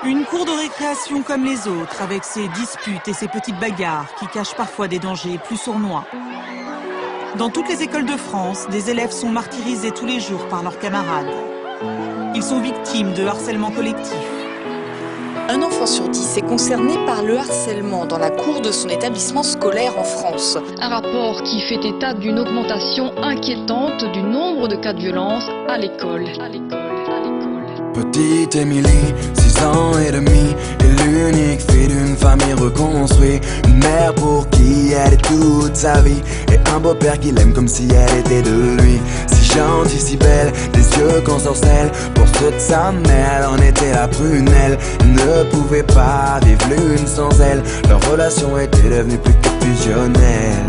Une cour de récréation comme les autres, avec ses disputes et ses petites bagarres qui cachent parfois des dangers plus sournois. Dans toutes les écoles de France, des élèves sont martyrisés tous les jours par leurs camarades. Ils sont victimes de harcèlement collectif. Un enfant sur 10 est concerné par le harcèlement dans la cour de son établissement scolaire en France. Un rapport qui fait état d'une augmentation inquiétante du nombre de cas de violence à l'école. Petite Émilie, 6 ans et demi, est l'unique fille d'une famille reconstruite. Une mère pour qui elle est toute sa vie, et un beau-père qui l'aime comme si elle était de lui. Si gentille, si belle, des yeux qu'ensorcelle. Pour ceux de sa mère, elle en était la prunelle. Elle ne pouvait pas vivre l'une sans elle. Leur relation était devenue plus que fusionnelle.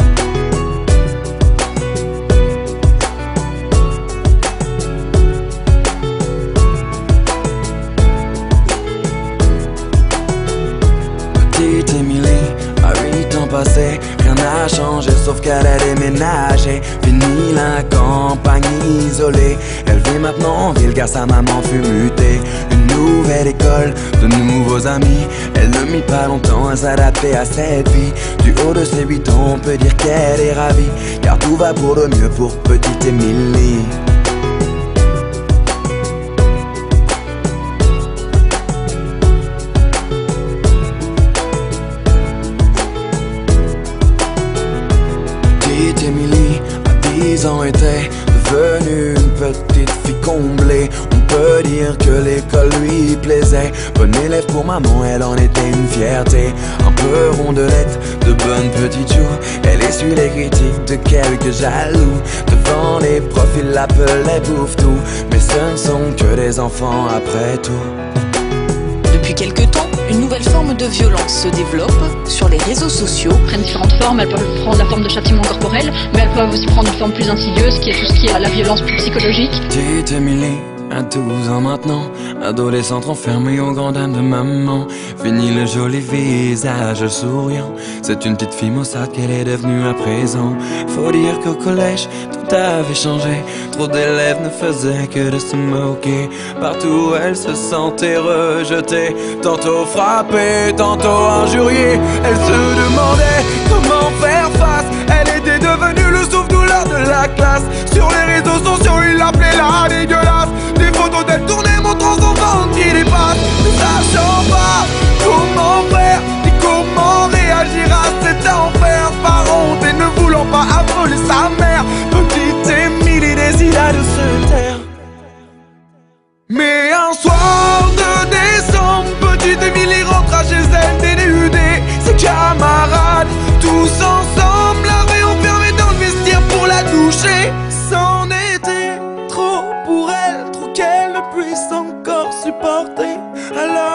Petite Émilie, à 8 ans passés, rien n'a changé sauf qu'elle a déménagé. Fini la campagne isolée, elle vit maintenant en ville car sa maman fut mutée. Une nouvelle école, de nouveaux amis, elle ne mit pas longtemps à s'adapter à cette vie. Du haut de ses 8 ans, on peut dire qu'elle est ravie, car tout va pour le mieux pour petite Émilie. Petite Émilie, à 10 ans, était devenue une petite fille comblée. On peut dire que l'école lui plaisait. Bonne élève pour maman, elle en était une fierté. Un peu rondelette, de bonnes petites joues. Elle essuie les critiques de quelques jaloux. Devant les profs, ils l'appelaient bouffe-tout. Mais ce ne sont que des enfants après tout. Depuis quelque temps, une nouvelle forme de violence se développe sur les réseaux sociaux. Elles prennent différentes formes, elles peuvent prendre la forme de châtiment corporel, mais elles peuvent aussi prendre une forme plus insidieuse, qui est tout ce qui est la violence plus psychologique. Petite Émilie, à 12 ans maintenant, adolescente enfermée aux grandes dames de maman. Fini le joli visage souriant, c'est une petite fille maussade qu'elle est devenue à présent. Faut dire qu'au collège, tout avait changé. Trop d'élèves ne faisaient que de se moquer. Partout elle se sentait rejetée, tantôt frappée, tantôt injuriée. Elle se demandait comment faire face. Elle était devenue le souffle-douleur de la classe. Sur les réseaux sociaux, ils l'appelaient la dégueulasse. Des photos d'elle tournées montrant son ventre qui dépasse. Ne sachant pas comment faire ni comment réagir à cet enfer. Par honte et ne voulant pas affoler sa mère, petite Émilie décida de se taire. Mais un soir de décembre, petite Émilie rentra chez elle dénudée. Ses camarades, tous ensemble, l'avaient enfermée dans le vestiaire pour la doucher. C'en était trop pour elle, trop qu'elle ne puisse encore supporter. Alors